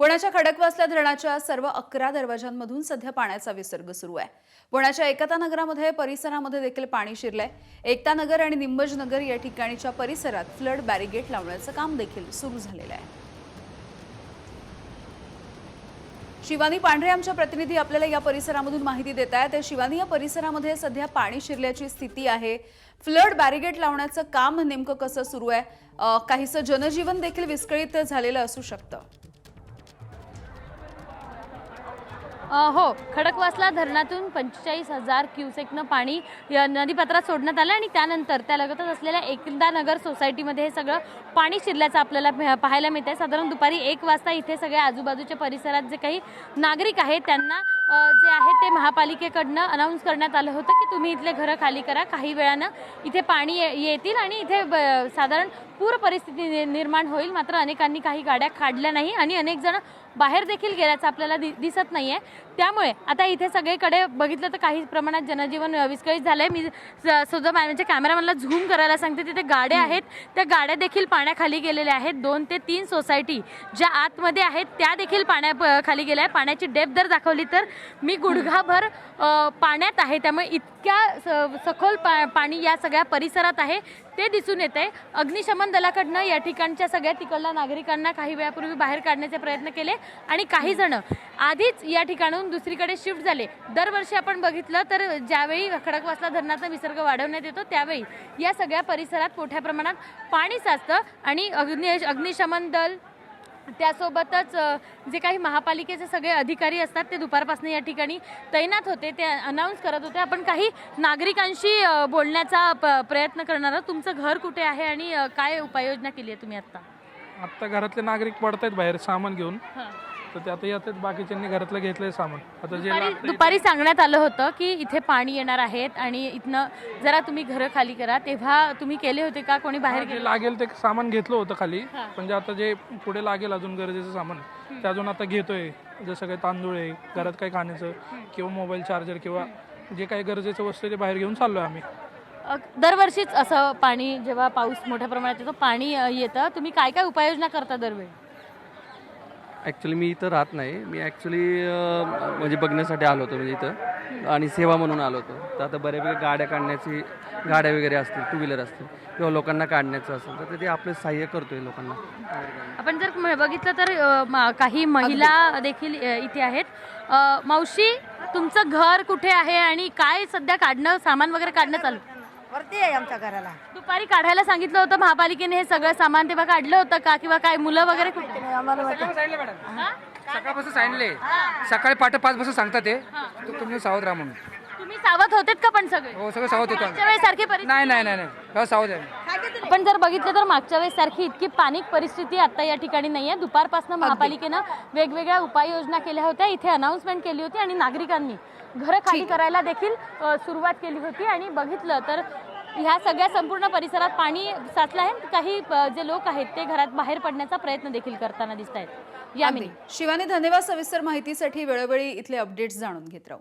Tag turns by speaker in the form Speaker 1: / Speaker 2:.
Speaker 1: पुण्याच्या खडकवासला धरणाच्या सर्व 11 दरवाजांमधून सध्या पाण्याचा विसर्ग सुरू आहे। पुण्याच्या एकता नगरामध्ये परिसरामध्ये देखील पाणी शिरलंय। एकता नगर आणि निंबज नगर या ठिकाणीच्या परिसरात फ्लड बॅरिगेट लावण्याचं काम देखील सुरू झालेलं आहे। शिवानी पांढरे आमच्या प्रतिनिधी आपल्याला या परिसरामधून माहिती देत आहेत। शिवानी, या परिसरामध्ये सध्या पाणी शिरल्याची स्थिती आहे। फ्लड बॅरिगेट लावण्याचं काम नेमकं कसं सुरू आहे? काहीसं जनजीवन देखील विस्कळीत झालेलं असू शकतं।
Speaker 2: हो, खडकवासला धरणातून 45,000 क्युसेकनं पाणी नदीपात्रात सोडण्यात आलं आणि त्यानंतर त्या लगतच असलेल्या एकता नगर सोसायटीमध्ये हे सगळं पाणी शिरल्याचं आपल्याला पाहायला मिळतंय। साधारण दुपारी 1 वाजता इथे सगळे आजूबाजूच्या परिसरात जे काही नागरिक आहेत त्यांना जे आहे ते महापालिकेकडनं अनाउन्स करण्यात आलं होतं की तुम्ही इथले घरं खाली करा, काही वेळानं इथे पाणी येतील आणि इथे साधारण पूर परिस्थिती निर्माण होईल। मात्र अनेकांनी काही गाड्या काढल्या नाही आणि अनेक जण बाहेर देखील गेल्याचं आपल्याला दिसत नाहीये। त्यामुळे आता इथे सगळीकडे बघितलं तर काही प्रमाणात जनजीवन विस्कळीत झालंय। मी सुद्धा म्हणजे कॅमेरामॅनला झूम करायला सांगते, तिथे गाड्या आहेत, त्या गाड्या देखील पाण्याखाली गेलेल्या आहेत। 2 ते 3 सोसायटी ज्या आतमध्ये आहेत त्या देखील पाण्याखाली गेल्या आहे। पाण्याची डेप्थ जर दाखवली तर मी गुडघाभर पाण्यात आहे, त्यामुळे इतक्या सखोल पाणी या सगळ्या परिसरात आहे ते दिसून येते। अग्निशमन दलाकडनं या ठिकाणच्या सगळ्या तिकडल्या नागरिकांना काही वेळापूर्वी बाहेर काढण्याचे प्रयत्न केले आणि काही जण आधीच या ठिकाणाहून दुसरीकडे शिफ्ट झाले। दरवर्षी आपण बघितलं तर ज्यावेळी खडकवासला धरणाचा विसर्ग वाढवण्यात येतो त्यावेळी या सगळ्या परिसरात मोठ्या प्रमाणात पाणी साचतं आणि अग्निशमन दल त्यासोबतच जे काही महापालिकेचे सगळे अधिकारी असतात ते दुपारपासून या ठिकाणी तैनात होते, ते अनाउन्स करत होते। आपण काही नागरिकांशी बोलण्याचा प्रयत्न करणार आहोत। तुमचं घर कुठे आहे आणि काय उपाययोजना केली आहे तुम्ही
Speaker 3: आत्ता घरातले नागरिक पडतायत बाहेर सामान घेऊन, तर ते आता येतात, बाकीच्यांनी घरातलं घेतलंय सामान। आता जे
Speaker 2: दुपारी सांगण्यात आलं होतं की इथे पाणी येणार आहेत आणि इथनं जरा तुम्ही घरं खाली करा, तेव्हा तुम्ही केले होते का? कोणी बाहेर
Speaker 3: जे लागेल ते सामान घेतलं होतं खाली, म्हणजे आता जे पुढे लागेल अजून गरजेचं सामान ते अजून आता घेतोय। जसं काही तांदूळ आहे, घरात काही खाण्याचं किंवा मोबाईल चार्जर किंवा जे काही गरजेचं वस्तू ते बाहेर घेऊन चाललोय आम्ही।
Speaker 2: दरवर्षीच असं पाणी जेव्हा पाऊस मोठ्या प्रमाणात येतो पाणी येतं, तुम्ही काय काय उपाययोजना करता दरवेळी?
Speaker 4: ॲक्च्युली मी इथं राहत नाही, मी ॲक्च्युली म्हणजे बघण्यासाठी आलो होतो, म्हणजे इथं आणि सेवा म्हणून आलो होतो। तर आता बऱ्यापैकी गाड्या वगैरे असतील, 2 व्हीलर असतील किंवा लोकांना काढण्याचं असेल तर ते आपलं सहाय्य करतोय लोकांना।
Speaker 2: आपण जर बघितलं तर काही महिला देखील इथे आहेत। मावशी, तुमचं घर कुठे आहे आणि काय सध्या सामान वगैरे काढणं चालू?
Speaker 5: वरती आहे आमच्या घराला।
Speaker 2: दुपारी काढायला सांगितलं होतं महापालिकेने हे सगळं सामान, तेव्हा काढलं होतं का? किंवा काय मुलं वगैरे कुठे?
Speaker 6: सकाळपासून सांगितले, सकाळी 5:30 वाजता सांगतात ते तुम्ही सावध राहा म्हणून।
Speaker 2: तुम्ही सावध होतेत का? पण सगळे
Speaker 6: हो, सगळं सावध होतो।
Speaker 2: मागच्या वेळेस सारखी परिस्थिती
Speaker 6: नाही सावध आहे।
Speaker 2: आपण जर बघितलं तर मागच्या वेळेस सारखी इतकी पॅनिक परिस्थिती आता या ठिकाणी नाहीये। दुपारपासून महापालिकेनं वेगवेगळ्या उपाययोजना केल्या होत्या, इथे अनाउन्समेंट केली होती आणि नागरिकांनी घरं खाली करायला देखील सुरुवात केली होती। आणि बघितलं तर ह्या सगळ्या संपूर्ण परिसरात पाणी साचलं आहे। काही जे लोक आहेत ते घरात बाहेर पडण्याचा प्रयत्न देखील करताना दिसत आहेत। यामिनी,
Speaker 1: शिवानी, धन्यवाद सविस्तर माहितीसाठी। वेळोवेळी इथले अपडेट्स जाणून घेत राहू।